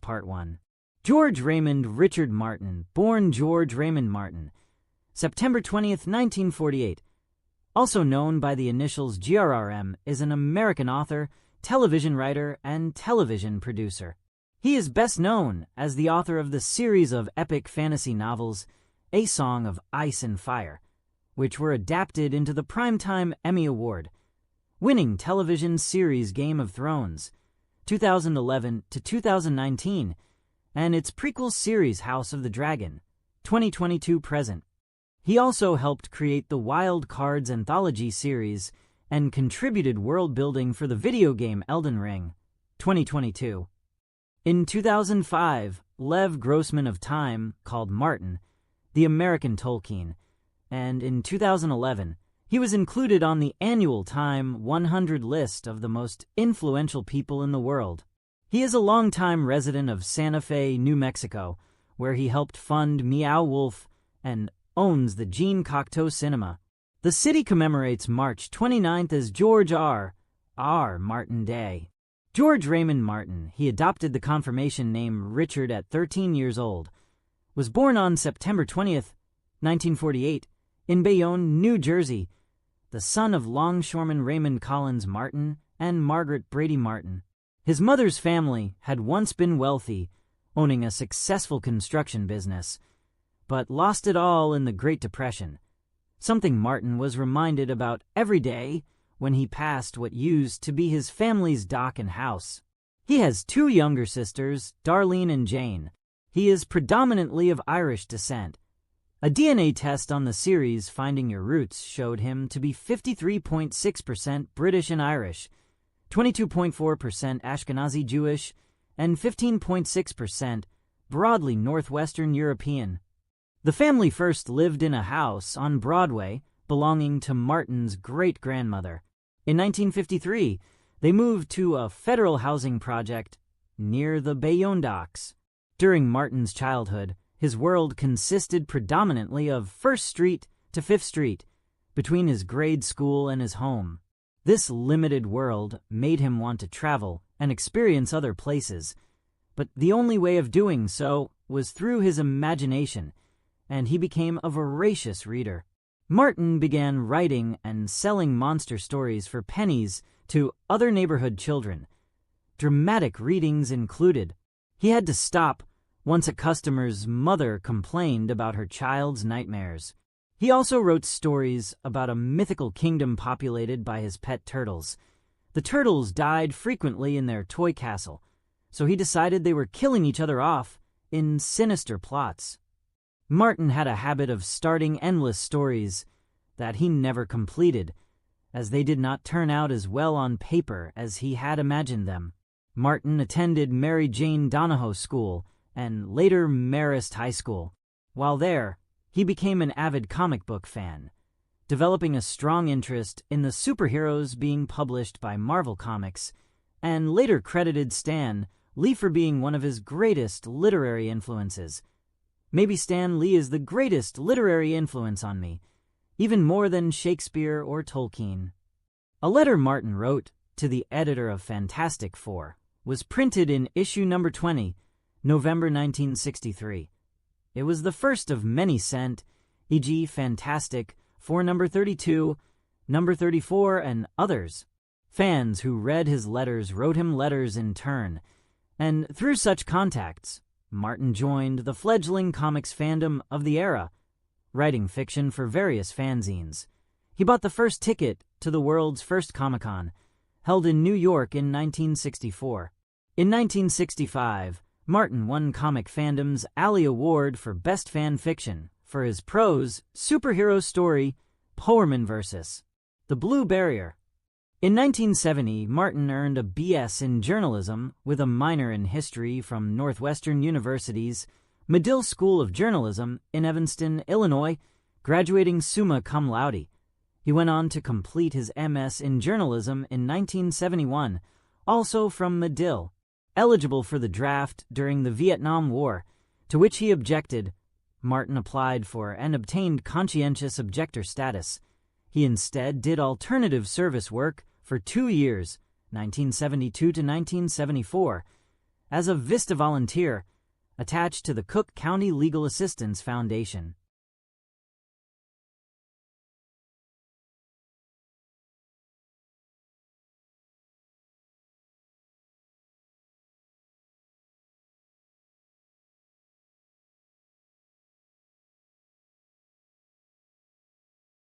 Part 1. George Raymond Richard Martin, born George Raymond Martin, September 20th, 1948. Also known by the initials G.R.R.M, is an American author, television writer, and television producer. He is best known as the author of the series of epic fantasy novels A Song of Ice and Fire, which were adapted into the Primetime Emmy Award, winning television series Game of Thrones, 2011 to 2019, and its prequel series House of the Dragon, 2022 present. He also helped create the Wild Cards anthology series and contributed world building for the video game Elden Ring, 2022. In 2005, Lev Grossman of Time called Martin the American Tolkien, and in 2011, he was included on the annual Time 100 list of the most influential people in the world. He is a longtime resident of Santa Fe, New Mexico, where he helped fund Meow Wolf and owns the Jean Cocteau Cinema. The city commemorates March 29th as George R.R. Martin Day. George Raymond Martin, he adopted the confirmation name Richard at 13 years old, was born on September 20th, 1948, in Bayonne, New Jersey, the son of longshoreman Raymond Collins Martin and Margaret Brady Martin. His mother's family had once been wealthy, owning a successful construction business, but lost it all in the Great Depression, something Martin was reminded about every day when he passed what used to be his family's dock and house. He has two younger sisters, Darlene and Jane. He is predominantly of Irish descent. A DNA test on the series Finding Your Roots showed him to be 53.6% British and Irish, 22.4% Ashkenazi Jewish, and 15.6% broadly Northwestern European. The family first lived in a house on Broadway belonging to Martin's great-grandmother. In 1953, they moved to a federal housing project near the Bayonne docks. During Martin's childhood, his world consisted predominantly of First Street to Fifth Street, between his grade school and his home. This limited world made him want to travel and experience other places, but the only way of doing so was through his imagination, and he became a voracious reader. Martin began writing and selling monster stories for pennies to other neighborhood children. Dramatic readings included. He had to stop once a customer's mother complained about her child's nightmares. He also wrote stories about a mythical kingdom populated by his pet turtles. The turtles died frequently in their toy castle, so he decided they were killing each other off in sinister plots. Martin had a habit of starting endless stories that he never completed, as they did not turn out as well on paper as he had imagined them. Martin attended Mary Jane Donahoe School and later Marist High School. While there, he became an avid comic book fan, developing a strong interest in the superheroes being published by Marvel Comics, and later credited Stan Lee for being one of his greatest literary influences. Maybe Stan Lee is the greatest literary influence on me, even more than Shakespeare or Tolkien. A letter Martin wrote to the editor of Fantastic Four was printed in issue number 20, November 1963. It was the first of many sent, e.g. Fantastic Four number 32, number 34, and others. Fans who read his letters wrote him letters in turn, and through such contacts, Martin joined the fledgling comics fandom of the era, writing fiction for various fanzines. He bought the first ticket to the world's first Comic-Con, held in New York in 1964. In 1965, Martin won Comic Fandom's Alley Award for Best Fan Fiction for his prose, superhero story, Powerman vs. The Blue Barrier. In 1970, Martin earned a B.S. in journalism with a minor in history from Northwestern University's Medill School of Journalism in Evanston, Illinois, graduating summa cum laude. He went on to complete his M.S. in journalism in 1971, also from Medill. Eligible for the draft during the Vietnam War, to which he objected, Martin applied for and obtained conscientious objector status. He instead did alternative service work for 2 years, 1972 to 1974, as a VISTA volunteer attached to the Cook County Legal Assistance Foundation.